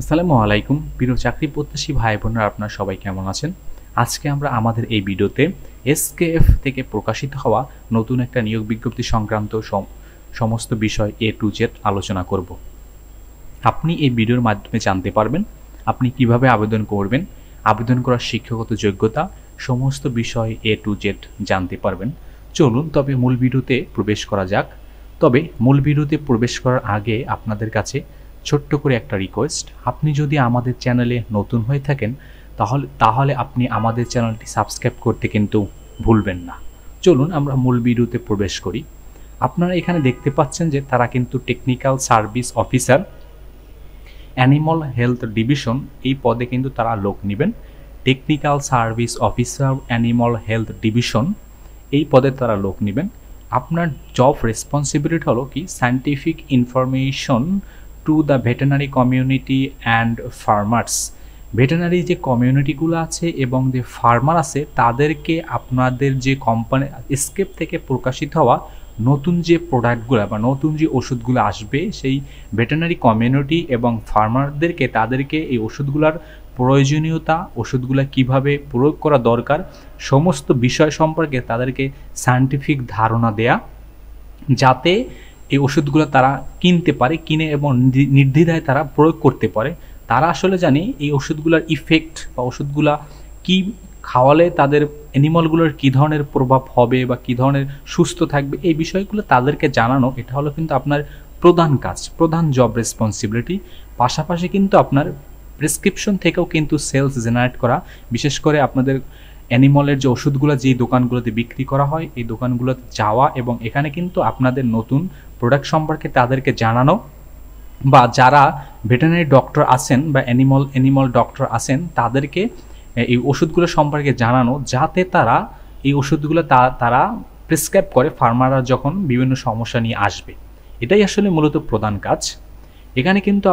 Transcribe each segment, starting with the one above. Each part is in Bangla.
আসসালামু আলাইকুম প্রিয় চাকরি প্রত্যাশী ভাই বোনেরা, আপনারা সবাই কেমন আছেন? আজকে আমরা আমাদের এই ভিডিওতে এসকেএফ থেকে প্রকাশিত হওয়া নতুন একটা নিয়োগ বিজ্ঞপ্তি সংক্রান্ত সমস্ত বিষয় এ টু জেড আলোচনা করব। আপনি এই ভিডিওর মাধ্যমে জানতে পারবেন আপনি কিভাবে আবেদন করবেন, আবেদন করার শিক্ষাগত যোগ্যতা, সমস্ত বিষয় এ টু জেড জানতে পারবেন। চলুন তবে মূল ভিডিওতে প্রবেশ করা যাক। তবে মূল ভিডিওতে প্রবেশ করার আগে আপনাদের কাছে ছোট্ট করে একটা রিকোয়েস্ট, আপনি যদি আমাদের চ্যানেলে নতুন হয়ে থাকেন তাহলে আপনি আমাদের চ্যানেলটি সাবস্ক্রাইব করতে কিন্তু ভুলবেন না। চলুন আমরা মূল ভিডিওতে প্রবেশ করি। আপনারা এখানে দেখতে পাচ্ছেন যে তারা কিন্তু technical service officer animal health division এই পদে কিন্তু তারা লোক নেবেন। Technical service officer animal health division এই পদে তারা লোক নেবেন। আপনার জব রেসপন্সিবিলিটি হলো কি scientific information to the veterinary community and farmers. Veterinary যে কমিউনিটিগুলো আছে এবং যে ফার্মার আছে তাদেরকে আপনাদের যে কোম্পানি এসকেপ থেকে প্রকাশিত হওয়া নতুন যে প্রোডাক্টগুলো বা নতুন যে ওষুধগুলো আসবে সেই ভেটেরিনারি কমিউনিটি এবং ফার্মারদেরকে তাদেরকে এই ওষুধগুলোর প্রয়োজনীয়তা, ওষুধগুলো কিভাবে প্রয়োগ করা দরকার, সমস্ত বিষয় সম্পর্কে তাদেরকে সায়েন্টিফিক ধারণা দেয়া, যাতে এই ওষুধগুলো তারা কিনতে পারে, কিনে এবং নির্দ্বিধায় তারা প্রয়োগ করতে পারে। তারা আসলে জানে এই ওষুধগুলোর ইফেক্ট বা ওষুধগুলা কি খাওয়ালে তাদের অ্যানিমালগুলোর কী ধরনের প্রভাব হবে বা কী ধরনের সুস্থ থাকবে, এই বিষয়গুলো তাদেরকে জানানো, এটা হলো কিন্তু আপনার প্রধান কাজ, প্রধান জব রেসপন্সিবিলিটি। পাশাপাশি কিন্তু আপনার প্রেসক্রিপশন থেকেও কিন্তু সেলস জেনারেট করা, বিশেষ করে আপনাদের অ্যানিমালের যে ওষুধগুলো যেই দোকানগুলোতে বিক্রি করা হয় এই দোকানগুলোতে যাওয়া এবং এখানে কিন্তু আপনাদের নতুন প্রোডাক্ট সম্পর্কে তাদেরকে জানানো, বা যারা ভেটেরিনারি ডক্টর আছেন বা অ্যানিমাল ডক্টর আছেন তাদেরকে এই ওষুধগুলো সম্পর্কে জানানো, যাতে তারা এই ওষুধগুলো তারা প্রেসক্রাইব করে ফার্মাররা যখন বিভিন্ন সমস্যা নিয়ে আসবে। এটাই আসলে মূলত প্রধান কাজ। এখানে কিন্তু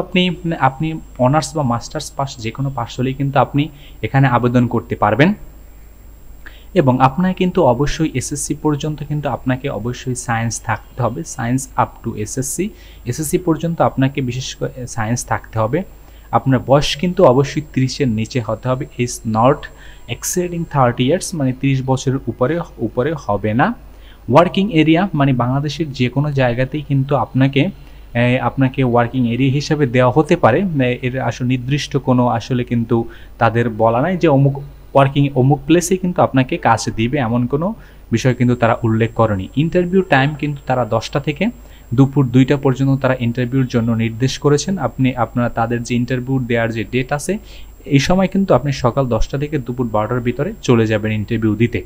আপনি অনার্স বা মাস্টার্স পাস যে কোনো পাস হলেই কিন্তু আপনি এখানে আবেদন করতে পারবেন। এবং আপনাকে কিন্তু অবশ্যই এসএসসি পর্যন্ত কিন্তু আপনাকে অবশ্যই সায়েন্স থাকতে হবে, সায়েন্স আপ টু এসএসসি পর্যন্ত আপনাকে বিশেষ করে সায়েন্স থাকতে হবে। আপনার বয়স কিন্তু অবশ্যই 30-এর নিচে হতে হবে, ইজ নট এক্সিডিং 30 ইয়ার্স, মানে 30 বছরের উপরে হবে না। ওয়ার্কিং এরিয়া মানে বাংলাদেশের যে কোনো জায়গাতেই কিন্তু আপনাকে ওয়ার্কিং এরিয়া হিসেবে দেওয়া হতে পারে। এর আসলে নির্দিষ্ট কোনো আসলে কিন্তু তাদের বলা নাই যে অমুক প্লেসে কিন্তু আপনাকে কাজ দিবে, এমন কোনো বিষয় কিন্তু তারা উল্লেখ করেনি। ইন্টারভিউ টাইম কিন্তু তারা 10টা থেকে দুপুর 2টা পর্যন্ত তারা ইন্টারভিউর জন্য নির্দেশ করেছেন। আপনারা তাদের যে ইন্টারভিউ দেওয়ার যে ডেট আছে এই সময় কিন্তু আপনি সকাল 10টা থেকে দুপুর 12টার ভিতরে চলে যাবেন ইন্টারভিউ দিতে।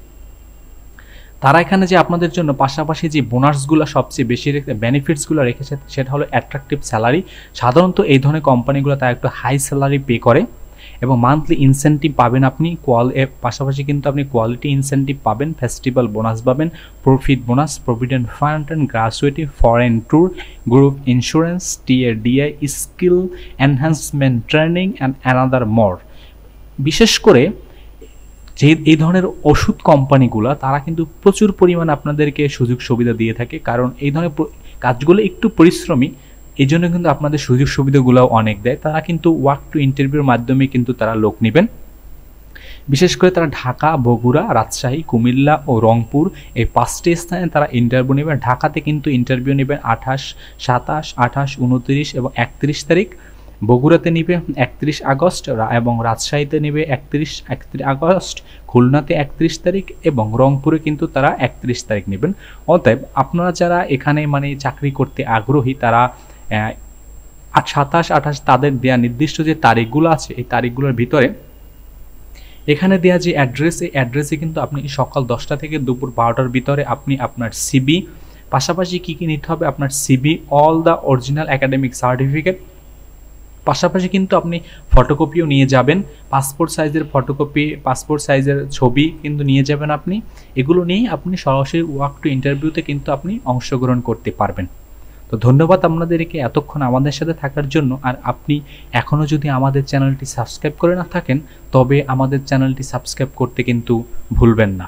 তারা এখানে যে আপনাদের জন্য পাশাপাশি যে বোনাসগুলো সবচেয়ে বেশি বেনিফিটসগুলো রেখেছে সেটা হলো অ্যাট্রাকটিভ স্যালারি। সাধারণত এই ধরনের কোম্পানিগুলো তারা একটু হাই স্যালারি পে করে এবং মান্থলি ইনসেন্টিভ পাবেন আপনি। পাশাপাশি কিন্তু আপনি কোয়ালিটি ইনসেন্টিভ পাবেন, ফেস্টিভ্যাল বোনাস পাবেন, profit bonus, provident fund and gratuity, foreign tour, group insurance, TADI, skill enhancement training and another more. বিশেষ করে যে এই ধরনের ওষুধ কোম্পানিগুলো তারা কিন্তু প্রচুর পরিমাণে আপনাদেরকে সুযোগ সুবিধা দিয়ে থাকে, কারণ এই ধরনের কাজগুলো একটু পরিশ্রমী, এই জন্য কিন্তু আপনাদের সুযোগ সুবিধাগুলোও অনেক দেয়। তারা কিন্তু ওয়ার্ক টু ইন্টারভিউর মাধ্যমে কিন্তু তারা লোক নেবেন। বিশেষ করে তারা ঢাকা, বগুড়া, রাজশাহী, কুমিল্লা ও রংপুর এই 5টি স্থানে তারা ইন্টারভিউ নেবেন। ঢাকাতে কিন্তু ইন্টারভিউ নেবেন 28, 27, 28, 29 এবং 31 তারিখ। বগুড়াতে নেবে 31 আগস্ট এবং রাজশাহীতে নেবে 31 আগস্ট, খুলনাতে 31 তারিখ এবং রংপুরে কিন্তু তারা 31 তারিখ নেবেন। অতএব আপনারা যারা এখানে মানে চাকরি করতে আগ্রহী তারা 27, 28 তাদের দেওয়া নির্দিষ্ট যে তারিখগুলো আছে এই তারিখগুলোর ভিতরে এখানে দেওয়া যে অ্যাড্রেস, এই অ্যাড্রেসে কিন্তু আপনি সকাল 10টা থেকে দুপুর 12টার ভিতরে আপনি আপনার সিবি, পাশাপাশি কী নিতে হবে আপনার CV, all the original academic certificate, পাশাপাশি কিন্তু আপনি ফটোকপিও নিয়ে যাবেন, পাসপোর্ট সাইজের ফটোকপি, পাসপোর্ট সাইজের ছবি কিন্তু নিয়ে যাবেন আপনি। এগুলো নিয়েই আপনি সরাসরি ওয়ার্ক টু ইন্টারভিউতে কিন্তু আপনি অংশগ্রহণ করতে পারবেন। তো ধন্যবাদ আপনাদেরকে এতক্ষণ আমাদের সাথে থাকার জন্য। আর আপনি এখনও যদি আমাদের চ্যানেলটি সাবস্ক্রাইব করে না থাকেন তবে আমাদের চ্যানেলটি সাবস্ক্রাইব করতে কিন্তু ভুলবেন না।